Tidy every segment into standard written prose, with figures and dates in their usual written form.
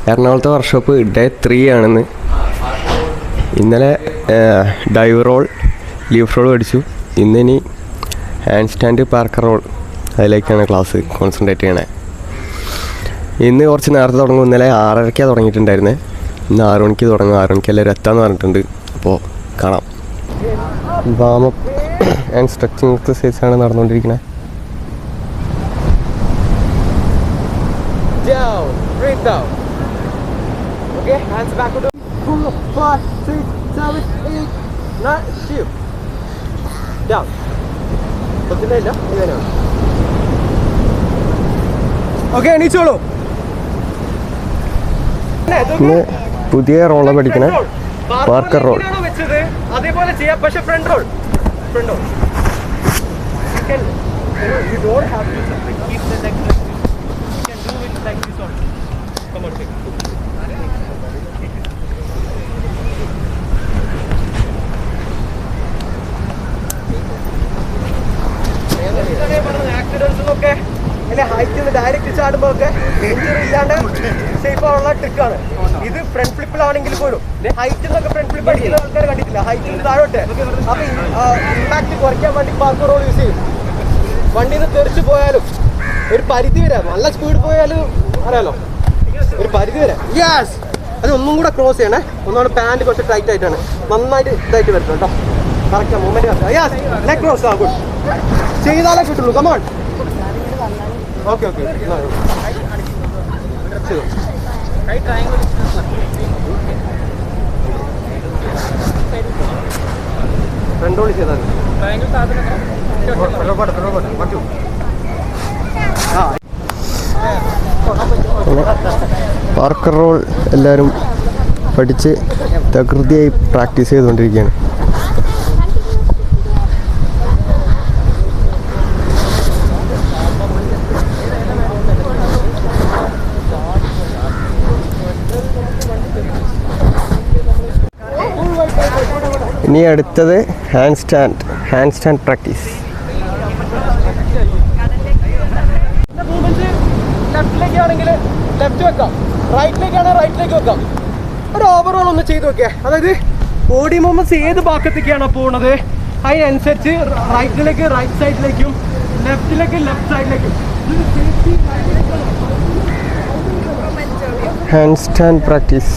എറണാകുളത്തെ workshop day 3 ആണെന്ന്. ഇന്നലെ ഡൈവ് റോൾ, ലീഫ് റോൾ പഠിച്ചു. ഇന്നിനി ഹാൻഡ് സ്റ്റാൻഡ്, പാർക്കർ റോൾ, അതിലേക്കാണ് ക്ലാസ് കോൺസെൻട്രേറ്റ് ചെയ്യണേ. ഇന്ന് കുറച്ച് നേരത്തെ തുടങ്ങും. ഇന്നലെ 6:30 തുടങ്ങിയിട്ടുണ്ടായിരുന്നത്. ഇന്ന് 6 മണിക്ക് തുടങ്ങും. 6 മണിക്ക് എല്ലാവരും എത്താമെന്ന് പറഞ്ഞിട്ടുണ്ട്. അപ്പോൾ കാണാം. വാമപ്പ് ആൻഡ് സ്ട്രെച്ചിങ് എക്സസൈസാണ് നടന്നുകൊണ്ടിരിക്കുന്നത്. Okay, hands back to the 4, 5, 6, 7, 8, 9, shift. Down. പറ്റുന്നില്ല ഇവനാണ്. ഓക്കെ, എണീച്ചോളൂ. പുതിയ റോള് പഠിക്കണേ, പാർക്കർ റോൾ. വെച്ചത് അതേപോലെ ചെയ്യാം, പക്ഷെ front roll. Front roll. You don't have to keep the leg like this. You can do it like this also. Come on, take. ആക്സിഡൻസിനൊക്കെ അല്ലെ ഹൈറ്റിൽ നിന്ന് ഡയറക്റ്റ് ചാടുമ്പോൾ ഒക്കെ ഇഞ്ചുറി ഇല്ലാണ്ട് സേഫ് ആവുള്ള ട്രിക്കാണ് ഇത്. ഫ്രണ്ട് ഫ്ലിപ്പിലാണെങ്കിൽ പോലും ഹൈറ്റിൽ നിന്നൊക്കെ ഫ്രണ്ട് ഫ്ലിപ്പ് അടിക്കുന്ന ആൾക്കാർ കണ്ടിട്ടില്ല. ഹൈറ്റിൽ നിന്ന് താഴോട്ട് അപ്പൊ ഇമ്പാക്ട് കുറയ്ക്കാൻ വേണ്ടി പാർക്കർ റോൾ യൂസ് ചെയ്യും. വണ്ടിയിൽ നിന്ന് തെറിച്ച് പോയാലും ഒരു പരിധി വരെ, നല്ല സ്പീഡ് പോയാലും അറിയാലോ, ഒരു പരിധി വരെ. യെസ്, അത് ഒന്നും കൂടെ ക്രോസ് ചെയ്യണേ. ഒന്നുകൂടെ പാൻറ് കുറച്ച് ടൈറ്റ് ആയിട്ടാണ്, നന്നായിട്ട് ഇതായിട്ട് വരുന്നത് കേട്ടോ. Correct movement correct. Yes, leg cross ആ ഗുഡ്. ചെയ്താലേ കിട്ടുള്ളൂ. Come on. Okay okay, front roll ചെയ്താൽ പാർക്കർ റോൾ എല്ലാവരും പഠിച്ച് തകൃതിയായി പ്രാക്ടീസ് ചെയ്തുകൊണ്ടിരിക്കുകയാണ്. ഇനി അടുത്തത് ഹാൻഡ് സ്റ്റാൻഡ് പ്രാക്ടീസ്. ലെഫ്റ്റിലേക്കാണെങ്കിൽ ലെഫ്റ്റ് വെക്കാം, റൈറ്റിലേക്കാണെങ്കിൽ റൈറ്റിലേക്ക് വെക്കാം. ഒരു ഓവറോൾ ഒന്ന് ചെയ്ത് നോക്കിയാൽ, അതായത് ബോഡി മൂവ്മെന്റ്സ് ഏത് ഭാഗത്തേക്കാണോ പോകുന്നത് അതിനനുസരിച്ച് റൈറ്റിലേക്ക് റൈറ്റ് സൈഡിലേക്കും ലെഫ്റ്റിലേക്ക് ലെഫ്റ്റ് സൈഡിലേക്കും. Hand stand practice.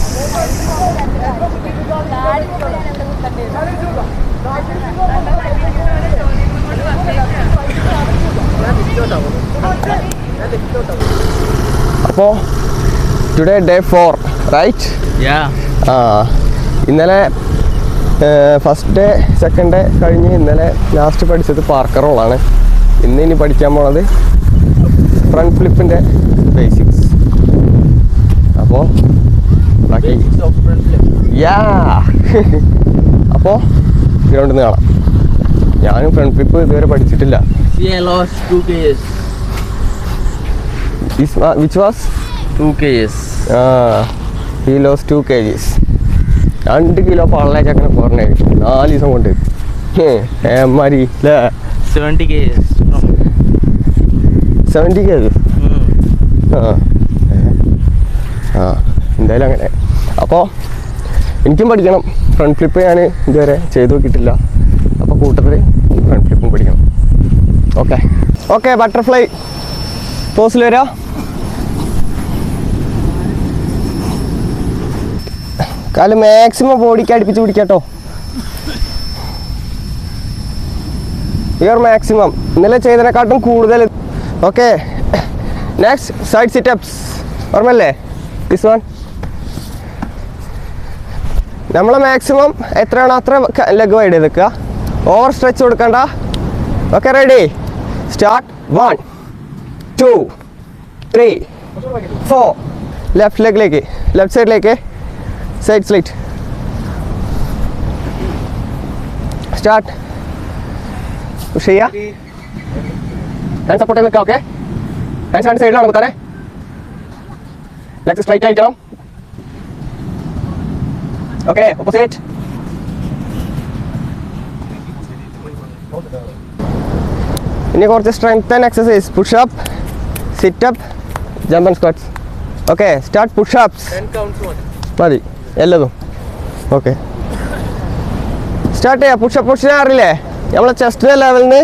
അപ്പോൾ ടുഡേ ഡേ 4 റൈറ്റ്? ഇന്നലെ ഫസ്റ്റ് ഡേ, സെക്കൻഡ് ഡേ കഴിഞ്ഞ് ഇന്നലെ ലാസ്റ്റ് പഠിച്ചത് പാർക്കർ റോളാണ്. ഇനി പഠിക്കാൻ പോണത് ഫ്രണ്ട് ഫ്ലിപ്പിൻ്റെ ബേസിക്സ്. അപ്പോൾ ബാക്കി അപ്പോൾ ഗ്രൗണ്ടിൽ നിന്ന് കാണാം. ഞാനും ഫ്രണ്ട് ഫ്ലിപ്പ് ഇതുവരെ പഠിച്ചിട്ടില്ല. Which was 2 kgs. He lost 2 kgs. 2 kilo പാളിലേക്ക് അങ്ങനെ കുറഞ്ഞേ 4 ദിവസം കൊണ്ട്. മരി 70 kgs. 70 kgs. എന്തായാലും അങ്ങനെ. അപ്പോൾ എനിക്കും പഠിക്കണം ഫ്രണ്ട് ഫ്ലിപ്പ്. ഞാൻ ഇതുവരെ ചെയ്ത് നോക്കിയിട്ടില്ല. അപ്പോൾ കൂട്ടത്തിൽ ഫ്രണ്ട് ഫ്ലിപ്പും പഠിക്കണം. ഓക്കെ ബട്ടർഫ്ലൈ പോസിൽ വരാം. കാല് മാക്സിമം ബോഡിക്ക് അടുപ്പിച്ച് പിടിക്കാട്ടോ. Your maximum. ഇന്നലെ ചെയ്തതിനെക്കാട്ടും കൂടുതൽ. Okay, next side situps. ഓർമ്മല്ലേ ദിസ് വൺ? നമ്മളെ മാക്സിമം എത്രയാണോ അത്ര ലെഗ് വൈഡ് ചെയ്ത് വെക്കുക. ഓവർ സ്ട്രെച്ച് കൊടുക്കണ്ട. Okay, ready, start. 1 2 3 4. ലെഫ്റ്റ് ലെഗിലേക്ക്, ലെഫ്റ്റ് സൈഡിലേക്ക്, സൈഡ് സ്ലിറ്റ്. സ്റ്റാർട്ട്. പുഷ് ചെയ്യുക. ഹാൻഡ് സപ്പോർട്ട് ചെയ്ത് നിൽക്കാം. ഓക്കെ, ഹാൻഡ് സൈഡിലാണ് കുത്താനെ. ലെഗ് സ്ട്രൈറ്റ് ആയിട്ടാണ്. Okay, opposite. ഇനി കുറച്ച് strength and exercise. Push up, sit up, jump and squats. Okay start pushups 10 counts മതി എല്ലതും. ഓക്കെ സ്റ്റാർട്ട് ചെയ്യാം. പുഷ് അറിയില്ലേ നമ്മളെ ചെസ്റ്റിൻ്റെ ലെവലിൽ നിന്ന്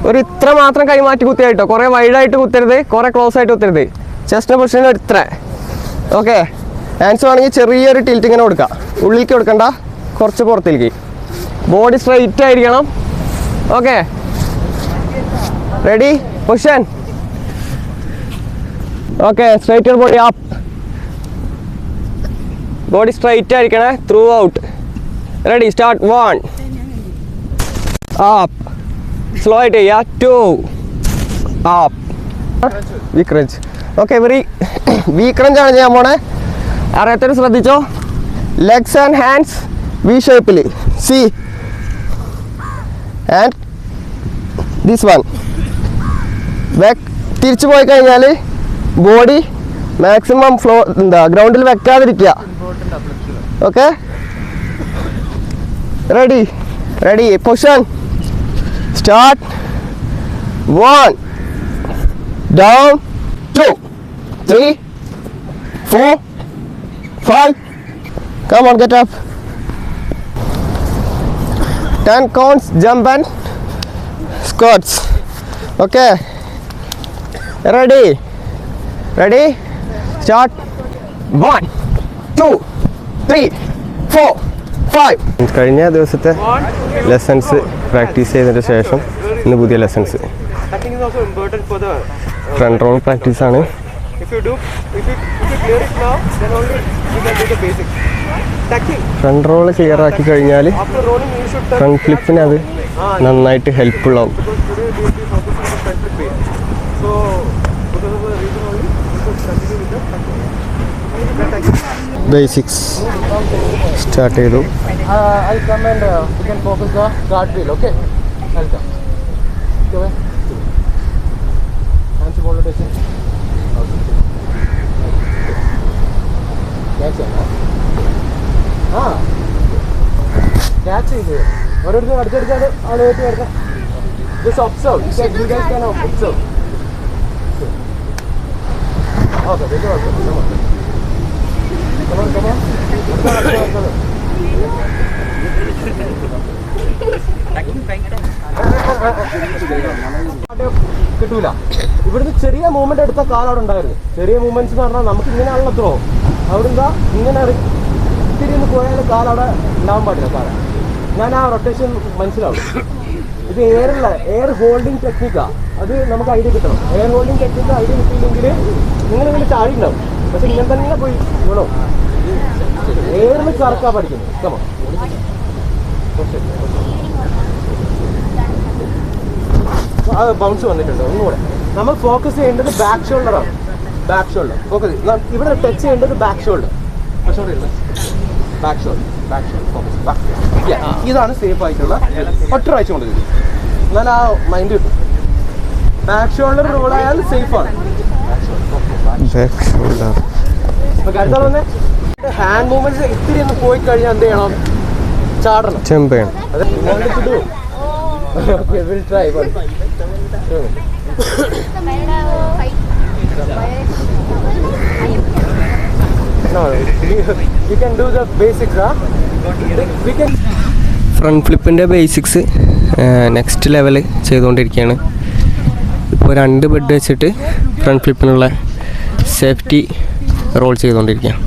ഒരു ഇത്ര മാത്രം കൈമാറ്റി കുത്തിയായിട്ടോ. കുറേ വൈഡായിട്ട് കുത്തരുത്, കുറേ ക്ലോസ് ആയിട്ട് കുത്തരുത്. ചെസ്റ്റിൻ്റെ പൊസിഷന് ഒരു ഇത്ര. ഓക്കെ ഹാൻഡ്സ് വേണമെങ്കിൽ ചെറിയൊരു ടിൽറ്റ് ഇങ്ങനെ കൊടുക്കുക. ഉള്ളിലേക്ക് കൊടുക്കണ്ട, കുറച്ച് പുറത്തേക്ക്. ബോഡി സ്ട്രൈറ്റ് ആയിരിക്കണം. Okay ready position. Okay straight body up. Body straight ആയിരിക്കണേ throughout. Ready start. 1 up. Slow ആയിട്ട് ചെയ്യുക. 2 up. V crunch. Okay V crunch ആണ് ചെയ്യാൻ പോണേ. അറിയാത്തൊരു ശ്രദ്ധിച്ചോ. ലെഗ്സ് ആൻഡ് ഹാൻഡ്സ് വി ഷേപ്പിൽ. See and this one back. തിരിച്ചു പോയി കഴിഞ്ഞാൽ ബോഡി മാക്സിമം ഗ്രൗണ്ടിൽ വെക്കാതിരിക്കുക. Okay ready position start. 1 down 2 3 4 5. Come on, get up. 10 counts jump and squats. Okay ready start. 1 2 3 4 5. കഴിഞ്ഞ ദിവസത്തെ ലെസൺസ് പ്രാക്ടീസ് ചെയ്തതിന് ശേഷം ഇന്ന് പുതിയ lessons. Tucking is also important for the front roll practice ആണ്. if you clear it now, then only you can do the basics. Tucking front roll clear ആക്കി കഴിഞ്ഞാൽ after rolling you should touch front ഫ്ലിപ്പിന് അത് നന്നായിട്ട് helpful ആവും. because today we will be focusing on the front flip base. So because of the reason only you should continue with the tucking. Basics start ചെയ്തു. I'll come and we can focus the guard wheel. Okay, I'll come. Okay. Hands ball rotation. Catch it. Catch it. ഓരോരുത്തർ അടുത്തടുത്താണ് ആളുമായിട്ട് വരുന്നത്. Just observe. You guys can observe. Okay, very good. Come on. Come on. കിട്ടൂല. ഇവിടുന്ന് ചെറിയ movement എടുത്ത കാലവിടെ ഉണ്ടായിരുന്നു. ചെറിയ movements എന്ന് പറഞ്ഞാൽ നമുക്ക് ഇങ്ങനെയാണല്ലോ ത്രോ. അവിടുന്ന് ഇങ്ങനെ ഇത്തിരി ഒന്ന് പോയാൽ കാലവിടെ ഉണ്ടാവാൻ പാടില്ല. കാലം ഞാൻ ആ റൊട്ടേഷൻ മനസ്സിലാവും. ഇത് എയർ ഹോൾഡിങ് ടെക്നിക്കാണ്. അത് നമുക്ക് ഐഡിയ കിട്ടണം. എയർ ഹോൾഡിങ് ടെക്നിക്ക് ഐഡിയ കിട്ടിയില്ലെങ്കിൽ നിങ്ങളിങ്ങനെ ചാടി ഉണ്ടാവും. പക്ഷെ ഇങ്ങനെ തന്നെ പോയി വേണോ എയറിൽ കറക്കാൻ പഠിക്കുന്നു. കമോ ബൗൺസ് വന്നിട്ടുണ്ട്. ഒന്നുകൂടെ നമ്മൾ ഫോക്കസ് ചെയ്യേണ്ടത് ബാക്ക് ഷോൾഡറാണ്. Back shoulder focus. ഇവിടെ ടച്ച് ചെയ്യേണ്ടത് back shoulder. Back shoulder focus. ഇതാണ് സേഫ് ആയിട്ടുള്ള ഒറ്റ പ്രാവശ്യം കൊണ്ടിരിക്കും. എന്നാൽ ആ മൈൻഡ് കിട്ടും. ബാക്ക് ഷോൾഡർ റോൾ ആയാൽ സേഫ് ആണ്. കരുതാൻ വന്നേ ഹാൻഡ് മൂവ്മെന്റ്സ് ഇത്തിരി ഒന്ന് പോയി കഴിഞ്ഞാൽ എന്ത് ചെയ്യണം? ചാടണം, ജമ്പ് ചെയ്യണം. Okay, we'll try one. No, you can do the basics, huh? We can. Front ഫ്ലിപ്പിൻ്റെ ബേസിക്സ് നെക്സ്റ്റ് ലെവൽ ചെയ്തുകൊണ്ടിരിക്കുകയാണ്. ഇപ്പോൾ 2 ബെഡ് വെച്ചിട്ട് ഫ്രണ്ട് ഫ്ലിപ്പിനുള്ള സേഫ്റ്റി റോൾ ചെയ്തുകൊണ്ടിരിക്കുകയാണ്.